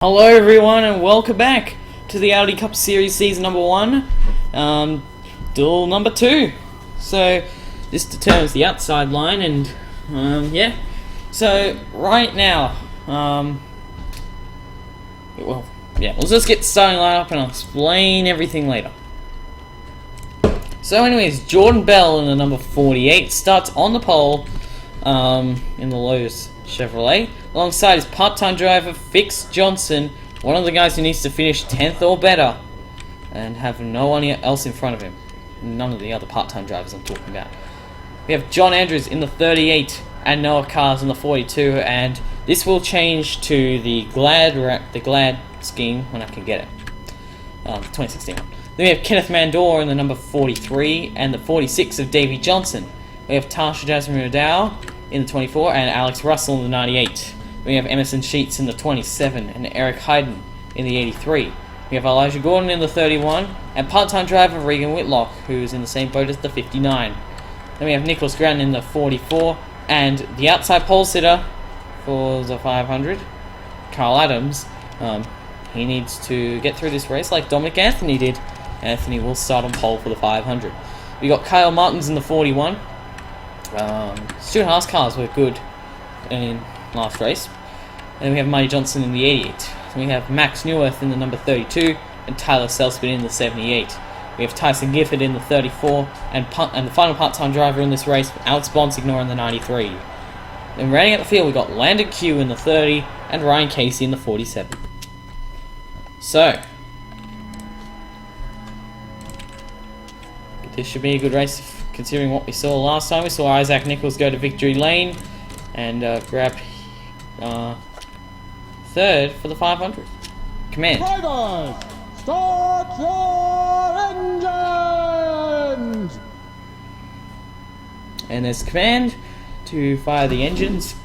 Hello everyone and welcome back to the Aldi Cup Series Season number 1, Duel number 2. So this determines the outside line and yeah. So right now, we'll just get the starting lineup and I'll explain everything later. So anyways, Jordan Bell in the number 48 starts on the pole in the Lowe's Chevrolet, alongside his part-time driver Fix Johnson, one of the guys who needs to finish 10th or better and have no one else in front of him. None of the other part-time drivers I'm talking about. We have John Andrews in the 38 and Noah Cars in the 42, and this will change to the Glad scheme when I can get it, the 2016 one. Then we have Kenneth Mandor in the number 43 and the 46 of Davey Johnson. We have Tasha Jasmine Radow in the 24 and Alex Russell in the 98. We have Emerson Sheets in the 27 and Eric Hayden in the 83. We have Elijah Gordon in the 31 and part-time driver Regan Whitlock, who is in the same boat as the 59. Then we have Nicholas Granton in the 44 and the outside pole sitter for the 500, Carl Adams. He needs to get through this race like Dominic Anthony did. Anthony will start on pole for the 500. We got Kyle Martins in the 41. Stuart Haas cars were good in last race. And then we have Marty Johnson in the 88. Then we have Max Neuwirth in the number 32 and Tyler Selspin in the 78. We have Tyson Gifford in the 34 and the final part-time driver in this race, Alex Bonsignor in the 93. Then rounding out the field we got Landon Q in the 30 and Ryan Casey in the 47. So this should be a good race considering what we saw last time. We saw Isaac Nichols go to victory lane and grab third for the 500. Command. Drivers, start your engines! And there's the command to fire the engines.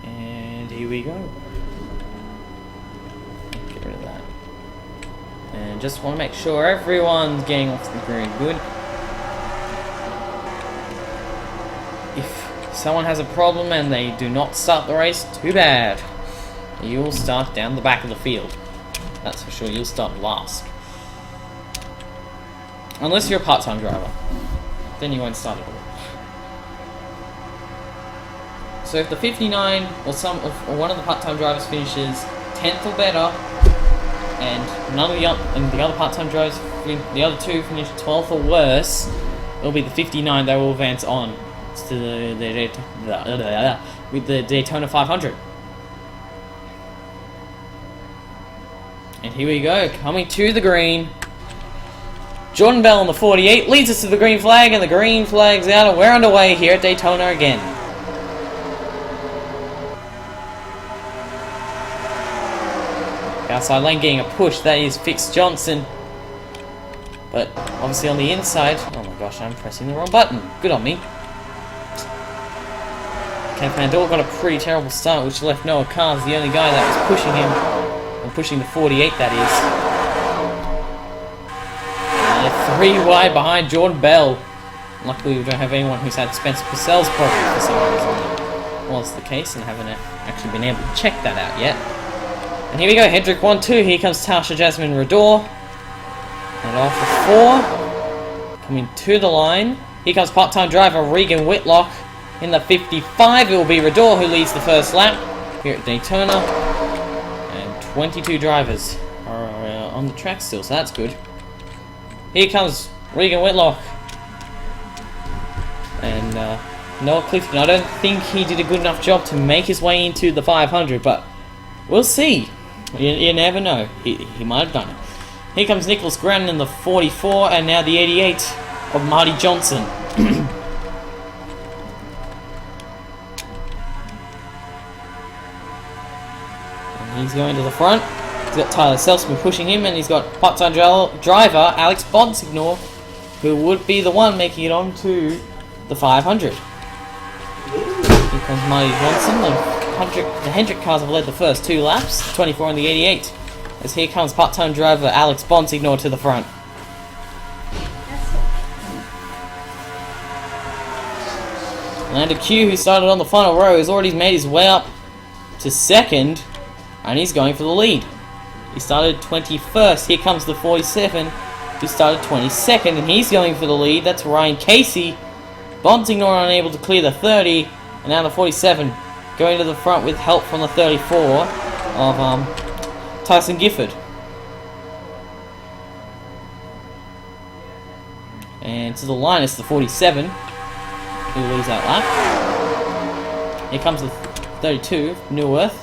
And here we go. Get rid of that. And just want to make sure everyone's getting off the green good. If someone has a problem and they do not start the race, too bad. You'll start down the back of the field. That's for sure, you'll start last. Unless you're a part-time driver. Then you won't start at all. So if the 59 or one of the part-time drivers finishes 10th or better, and the other part-time drivers, the other two finish 12th or worse, it'll be the 59 that will advance on to with the Daytona 500. And here we go, coming to the green. Jordan Bell on the 48 leads us to the green flag, and the green flag's out, and we're underway here at Daytona again. Outside lane getting a push, that is Fix Johnson. But obviously on the inside, oh my gosh, I'm pressing the wrong button. Good on me. Kenneth Mandor got a pretty terrible start, which left Noah Cars the only guy that was pushing him, and pushing the 48 that is. And 3 wide behind Jordan Bell. Luckily we don't have anyone who's had Spencer Purcell's problem for some reason. Well, that's the case, and haven't actually been able to check that out yet. And here we go, Hendrick 1-2, here comes Tasha Jasmine Rador. And off for 4. Coming to the line. Here comes part-time driver Regan Whitlock. In the 55, it will be Rador who leads the first lap here at Daytona. And 22 drivers are on the track still, so that's good. Here comes Regan Whitlock. And Noah Clifton, I don't think he did a good enough job to make his way into the 500, but we'll see. You never know. He might have done it. Here comes Nicholas Granton in the 44 and now the 88 of Marty Johnson. And he's going to the front. He's got Tyler Selspin pushing him, and he's got part-time driver Alex Bonsignor, who would be the one making it on to the 500. Here comes Marty Johnson. The Hendrick cars have led the first 2 laps, 24 and the 88, as here comes part-time driver Alex Bonsignor to the front. Landon Q, who started on the final row, has already made his way up to second, and he's going for the lead. He started 21st. Here comes the 47, who started 22nd, and he's going for the lead. That's Ryan Casey. Bonsignor unable to clear the 30, and now the 47 going to the front with help from the 34 of Tyson Gifford. And to the line, it's the 47 who leads that lap. Here comes the 32, Neuwirth.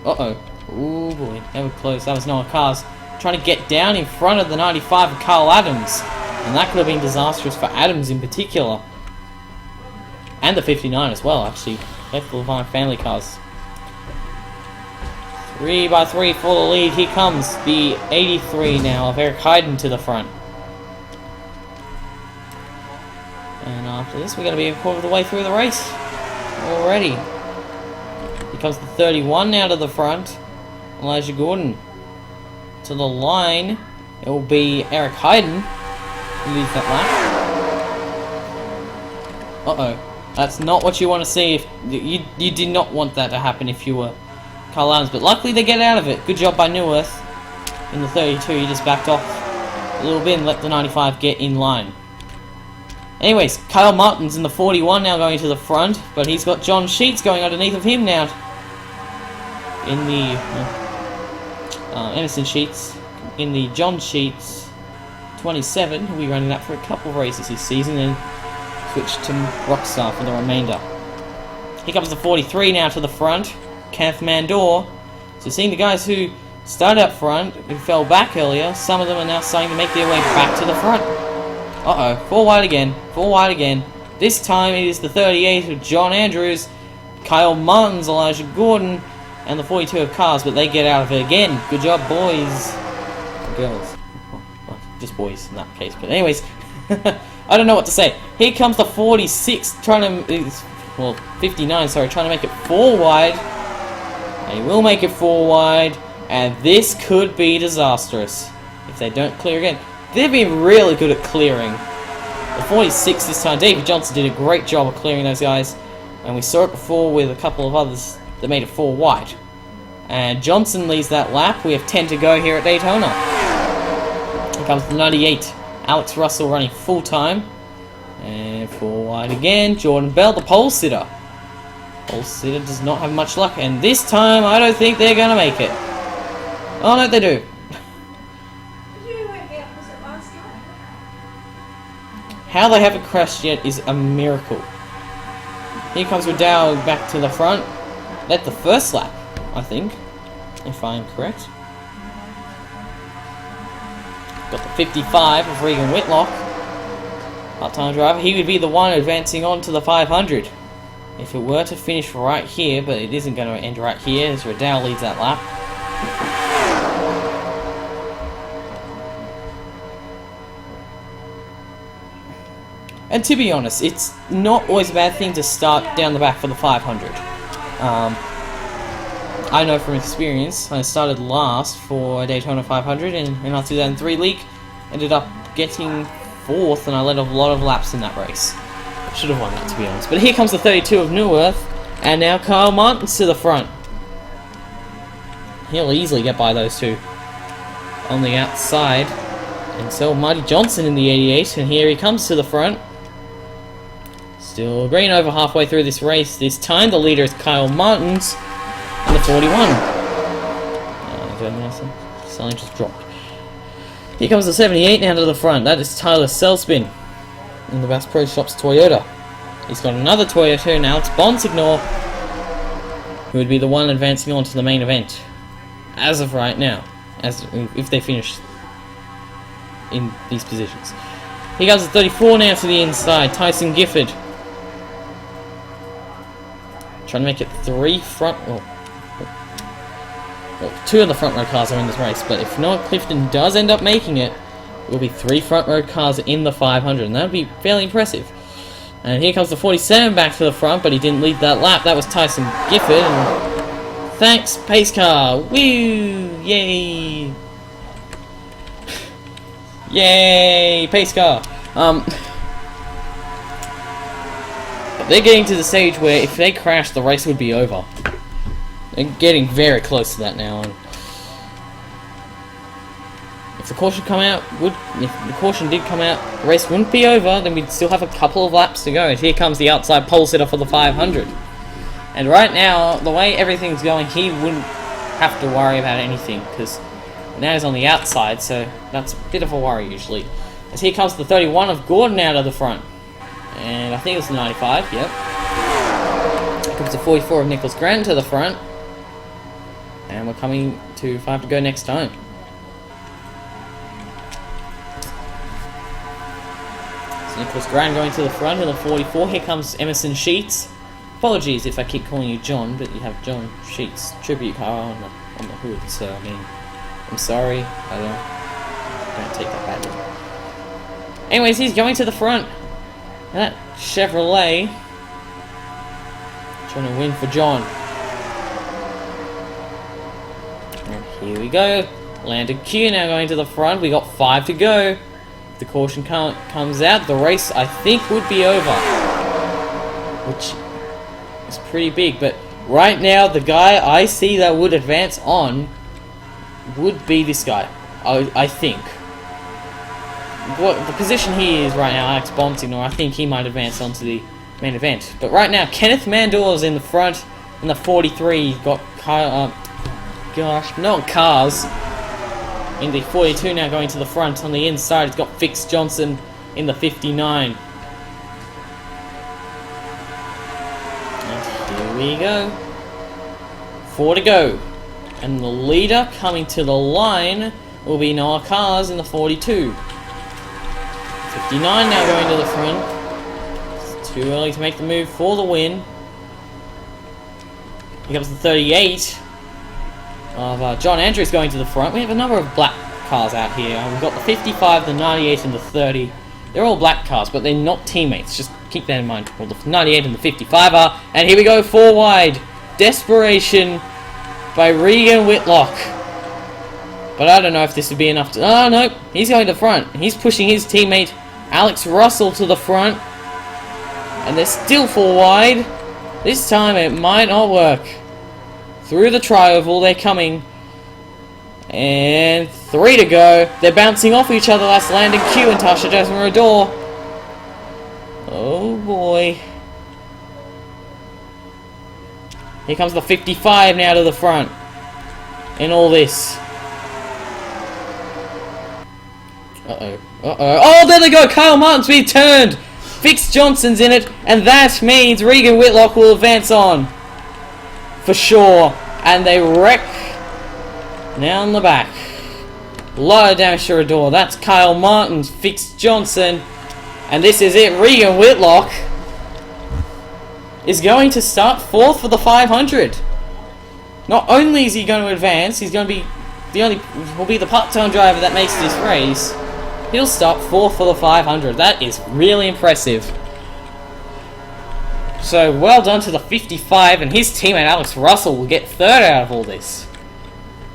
Uh-oh. Ooh boy, that was close. That was Noah Cars trying to get down in front of the 95 of Carl Adams. And that could have been disastrous for Adams in particular. And the 59 as well, actually. Left the Levine family cars. 3 by 3 for the lead. Here comes the 83 now of Eric Hayden to the front. And after this, we're going to be a quarter of the way through the race already. Here comes the 31 now to the front. Elijah Gordon. To the line, it will be Eric Hayden who leads that lap. Uh-oh. That's not what you want to see. If you did not want that to happen if you were Carl Adams, but luckily they get out of it. Good job by Neuwirth. In the 32, he just backed off a little bit and let the 95 get in line. Anyways, Kyle Martin's in the 41 now going to the front, but he's got John Sheets going underneath of him now. In the Emerson Sheets, in the John Sheets 27, who'll be running that for a couple of races this season, and switch to Rockstar for the remainder. Here comes the 43 now to the front, Kenneth Mandor. So seeing the guys who started up front, who fell back earlier, some of them are now starting to make their way back to the front. Uh-oh, 4 wide again, 4 wide again. This time it is the 38 of John Andrews, Kyle Martins, Elijah Gordon, and the 42 of Cars, but they get out of it again. Good job, boys. Or girls. Well, just boys in that case, but anyways. I don't know what to say. Here comes the 46, trying to, well, 59, sorry, trying to make it 4 wide. And he will make it 4 wide, and this could be disastrous if they don't clear again. They've been really good at clearing. The 46 this time, David Johnson did a great job of clearing those guys, and we saw it before with a couple of others that made it 4 wide. And Johnson leads that lap. We have 10 to go here at Daytona. Here comes the 98. Alex Russell running full time. And 4 wide again. Jordan Bell, the pole sitter. Pole sitter does not have much luck. And this time, I don't think they're going to make it. Oh, no, they do. How they haven't crashed yet is a miracle. Here comes Riddell back to the front. Led the first lap, I think, if I am correct. Got the 55 of Regan Whitlock, part-time driver. He would be the one advancing on to the 500 if it were to finish right here, but it isn't going to end right here as Riddell leads that lap. And to be honest, it's not always a bad thing to start down the back for the 500. I know from experience, I started last for Daytona 500 in our 2003 league, ended up getting 4th, and I led a lot of laps in that race. Should have won that, to be honest. But here comes the 32 of Neuwirth, and now Kyle Martins to the front. He'll easily get by those two on the outside. And so Marty Johnson in the 88, and here he comes to the front. Still green over halfway through this race. This time the leader is Kyle Martins in the 41. Something just dropped. Here comes the 78 now to the front. That is Tyler Selspin in the Bass Pro Shops Toyota. He's got another Toyota now. It's Bonsignor, who would be the one advancing on to the main event as of right now, as if they finish in these positions. Here comes the 34 now to the inside. Tyson Gifford. Trying to make it 3 front. Well, 2 of the front row cars are in this race, but if Noah Clifton does end up making it, it will be 3 front row cars in the 500, and that would be fairly impressive. And here comes the 47 back to the front, but he didn't lead that lap. That was Tyson Gifford. And thanks, pace car. Woo! Yay! Yay! Pace car. They're getting to the stage where if they crash, the race would be over. They're getting very close to that now. And if the caution did come out, the race wouldn't be over. Then we'd still have a couple of laps to go. And here comes the outside pole sitter for the 500. And right now, the way everything's going, he wouldn't have to worry about anything because now he's on the outside. So that's a bit of a worry usually. As here comes the 31 of Gordon out of the front. And I think it's the 95, yep. Here comes the 44 of Nicholas Grant to the front. And we're coming to 5 to go next time. So Nicholas Grant going to the front in the 44. Here comes Emerson Sheets. Apologies if I keep calling you John, but you have John Sheets tribute car on the hood. So, I mean, I'm sorry. I don't take that badly. Anyways, he's going to the front. That Chevrolet trying to win for John. And here we go. Landon Q now going to the front. We got 5 to go. If the caution comes out, the race I think would be over. Which is pretty big. But right now, the guy I see that would advance on would be this guy. I think. What the position he is right now, Alex Bonsignor, I think he might advance onto the main event. But right now, Kenneth Mandor's in the front in the 43. He's got not cars. In the 42 now going to the front on the inside. He's got Fix Johnson in the 59. And here we go. 4 to go. And the leader coming to the line will be Noah Cars in the 42. 59 now going to the front. It's too early to make the move for the win. Here comes the 38 of John Andrews going to the front. We have a number of black cars out here. We've got the 55, the 98 and the 30. They're all black cars, but they're not teammates. Just keep that in mind. Well, the 98 and the 55 are. And here we go, 4 wide. Desperation by Regan Whitlock. But I don't know if this would be enough to... Oh, no. He's going to the front. He's pushing his teammate Alex Russell to the front. And they're still 4 wide. This time it might not work. Through the tri-oval, they're coming. And 3 to go. They're bouncing off each other. That's Landon Q and Tasha Jasmine Rodor. Oh, boy. Here comes the 55 now to the front. In all this. Uh-oh. Oh, there they go! Kyle Martin's been turned! Fix Johnson's in it, and that means Regan Whitlock will advance on. For sure. And they wreck down the back. A lot of damage to Rodor. That's Kyle Martin, Fix Johnson. And this is it. Regan Whitlock is going to start 4th for the 500. Not only is he going to advance, he's going to be will be the part-time driver that makes this race. He'll start 4th for the 500. That is really impressive. So, well done to the 55, and his teammate Alex Russell will get 3rd out of all this.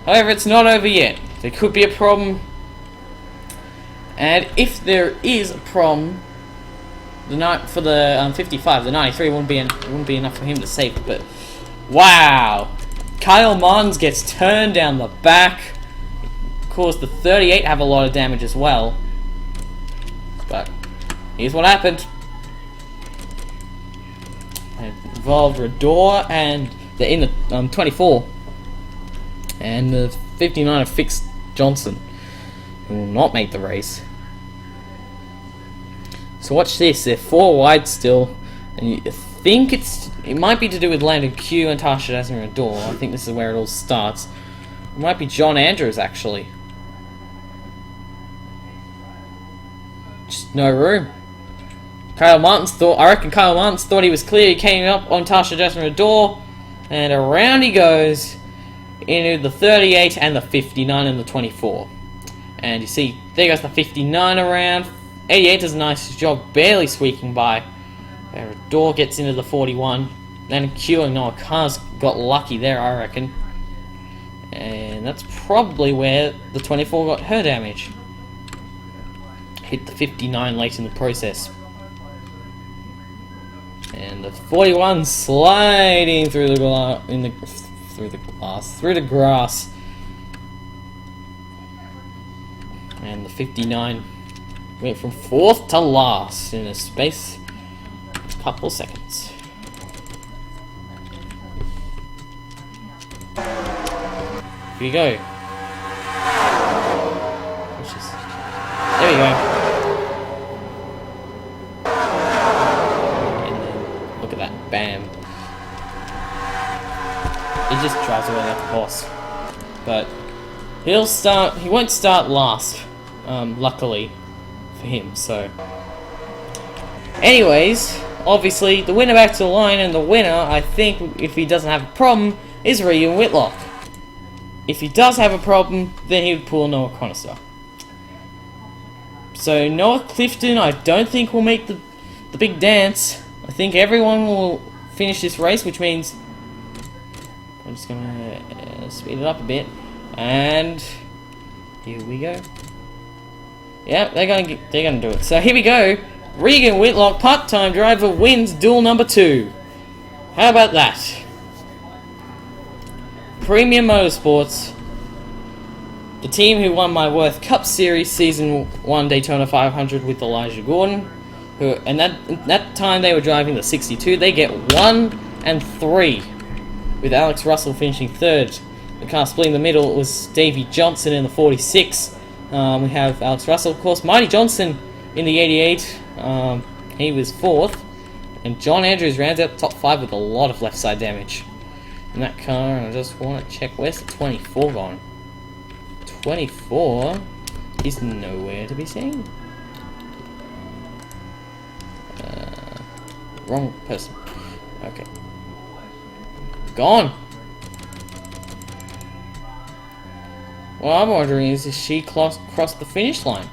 However, it's not over yet. There could be a problem. And if there is a problem, for the 55, the 93 wouldn't be enough for him to save it. But, wow. Kyle Mons gets turned down the back. Of course, the 38 have a lot of damage as well. But here's what happened. It involved Rodor and they're in the 24. And the 59 of Fix Johnson, who will not make the race. So watch this. They're 4 wide still, and you think it might be to do with Landon Q and Tasha Jasmine Rodor. I think this is where it all starts. It might be John Andrews actually. Just no room. I reckon Kyle Martins thought he was clear. He came up on Tasha Jasmine Rodor, and around he goes into the 38 and the 59 and the 24. And you see, there goes the 59 around. 88 does a nice job, barely squeaking by. Rodor gets into the 41. Then Q and Noah Cars got lucky there, I reckon. And that's probably where the 24 got her damage. Hit the 59 late in the process. And And the 41 sliding through the grass. And the 59 went from 4th to last in a space of a couple of seconds. Here we go. There we go. And then look at that, bam. He just drives away like a boss. But he won't start last, luckily for him, so. Anyways, obviously the winner back to the line, and the winner, I think, if he doesn't have a problem, is Regan Whitlock. If he does have a problem, then he would pull Noah Chronister. So Noah Clifton, I don't think will make the big dance. I think everyone will finish this race, which means I'm just gonna speed it up a bit. And here we go. Yeah, they're gonna do it. So here we go. Regan Whitlock, part-time driver, wins duel number 2. How about that? Premium Motorsports, the team who won my Worth Cup Series Season 1 Daytona 500 with Elijah Gordon, and that time they were driving the 62, they get 1 and 3, with Alex Russell finishing 3rd. The car splitting the middle was Davey Johnson in the 46. We have Alex Russell, of course, Marty Johnson in the 88, he was 4th, and John Andrews rounds out the top 5 with a lot of left side damage in that car. And I just want to check, where's the 24 gone? 24 is nowhere to be seen. Wrong person. Okay. Gone. What I'm wondering is she crossed the finish line?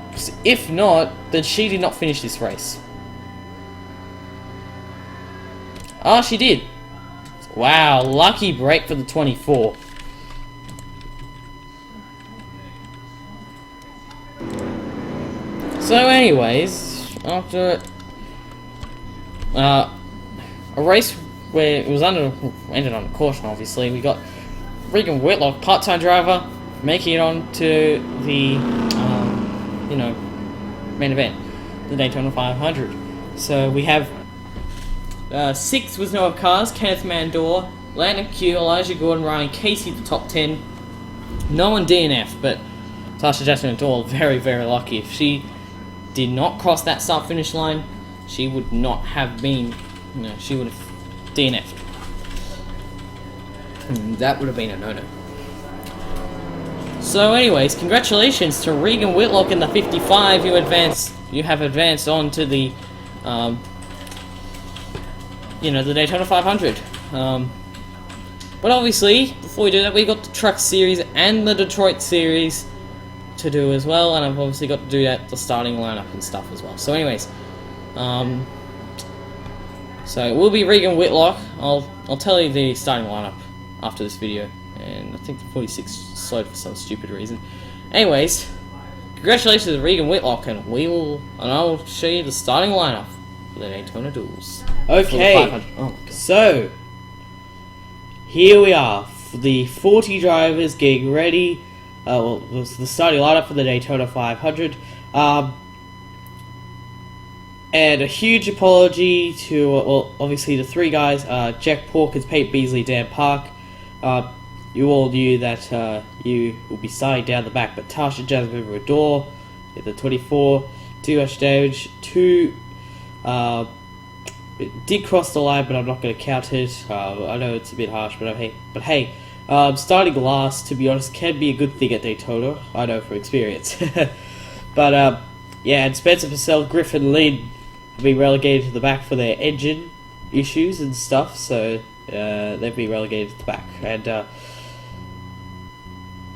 Because if not, then she did not finish this race. Ah, she did. Wow, lucky break for the 24. So anyways, after a race where it was ended on a caution, obviously, we got Regan Whitlock, part-time driver, making it on to the main event, the Daytona 500. So we have 6th was Noah Cars, Kenneth Mandor, Landon Q, Elijah Gordon, Ryan Casey, the top 10. No one DNF, but Tasha Jasmine Doyle, very, very lucky. If she did not cross that start-finish line, she would not have been, she would have DNF'd. That would have been a no-no. So anyways, congratulations to Regan Whitlock in the 55. You have advanced on to the the Daytona 500. But obviously, before we do that, we got the Truck Series and the Detroit Series to do as well, and I've obviously got to do the starting lineup and stuff as well. So anyways, so it will be Regan Whitlock. I'll tell you the starting lineup after this video, and I think the 46 slowed for some stupid reason. Anyways, congratulations to Regan Whitlock, and I'll show you the starting lineup for the Daytona Duels. Okay, so here we are, the 40 drivers getting ready. Well, this is the starting lineup for the Daytona 500. And a huge apology to, obviously the 3 guys, Jack Porkins, Pete Beasley, Dan Park. You all knew that you will be starting down the back, but Tasha Jasmine Rador at the 24, 2 much damage, 2 it did cross the line, but I'm not going to count it. I know it's a bit harsh, but hey, starting last, to be honest, can be a good thing at Daytona. I know from experience. But yeah, and Spencer Purcell, Griffin Lynn will be relegated to the back for their engine issues and stuff, so they've been relegated to the back. And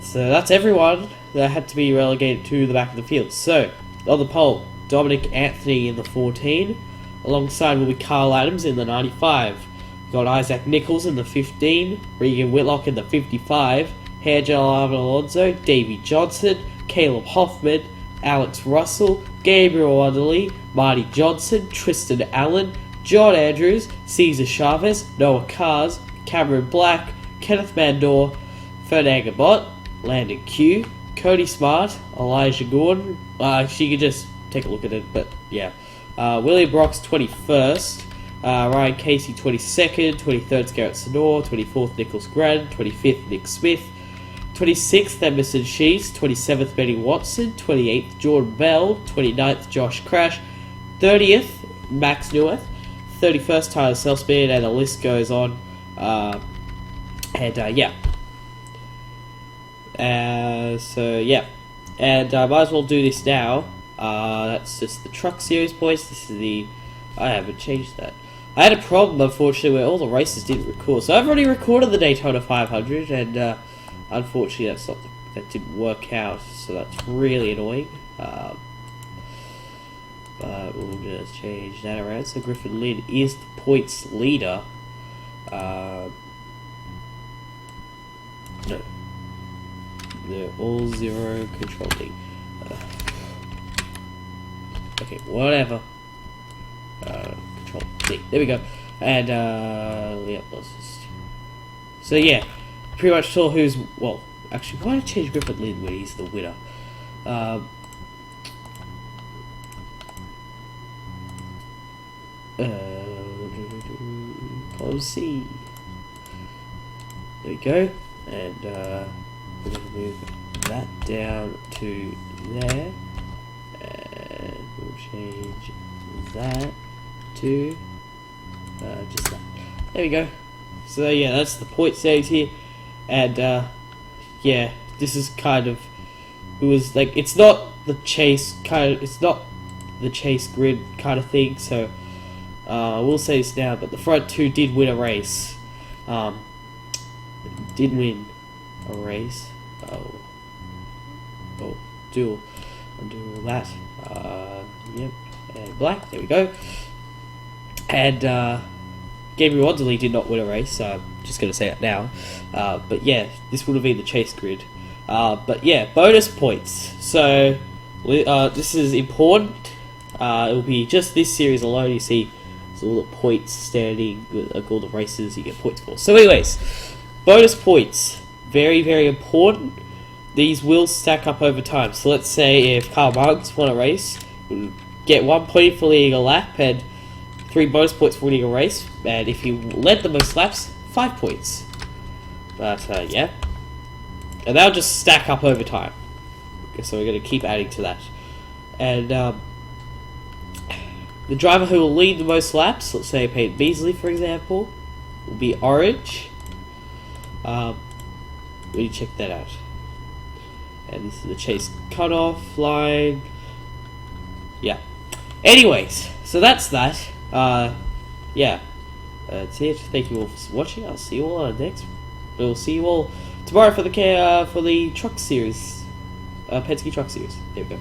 so that's everyone that had to be relegated to the back of the field. So, on the pole, Dominic Anthony in the 14. Alongside will be Carl Adams in the 95. We've got Isaac Nichols in the 15. Regan Whitlock in the 55. Angel Alonso, Davey Johnson, Caleb Hoffman, Alex Russell, Gabriel Wonderly, Marty Johnson, Tristan Allen, John Andrews, Cesar Chavez, Noah Kars, Cameron Black, Kenneth Mandor, Ferdinand Gabot, Landon Q, Cody Smart, Elijah Gordon. She could just take a look at it, but yeah. William Brock's 21st. Ryan Casey 22nd, 23rd Garrett Sonor, 24th Nicholas Grant, 25th Nick Smith, 26th Emerson Sheets, 27th Benny Watson, 28th Jordan Bell, 29th Josh Crash, 30th Max Neweth, 31st Tyler Selspeed, and the list goes on. Yeah. So yeah, and I might as well do this now. That's just the truck series points. This is the. I haven't changed that. I had a problem, unfortunately, where all the races didn't record. So I've already recorded the Daytona 500, and unfortunately, that didn't work out. So that's really annoying. But we'll just change that around. So Griffin Lynn is the points leader. No. They're all zero control D. Okay, whatever. Control D. There we go. And yeah, let's just. So yeah, pretty much saw who's well. Actually, why change Griffin Lynn when he's the winner? Column C. There we go. And we're going to move that down to there. And we'll change that to just that. There we go. So yeah, that's the point settings here. And yeah, this is kind of, it was like, it's not the chase grid kind of thing, so we'll say this now, but the front two did win a race. Did win a race. Duel. Undo all that. Yep. And black. There we go. And Gabriel Wanderley did not win a race, so I'm just going to say it now. But yeah, this would have been the chase grid. But yeah, bonus points. So this is important. It will be just this series alone. You see, there's all the points standing, like all the races you get points for. So anyways, bonus points. Very, very important. These will stack up over time. So let's say if Karl Marx won a race, we'll get 1 point for leading a lap and 3 bonus points for winning a race. And if he led the most laps, 5 points. But yeah. And that'll just stack up over time. Okay, so we're going to keep adding to that. And the driver who will lead the most laps, let's say Peyton Beasley for example, will be orange. We check that out. And this is the chase cutoff line. Yeah. Anyways, so that's that. Yeah. That's it. Thank you all for watching. I'll see you all on the next. We'll see you all tomorrow for the truck series. Penske truck series. There we go.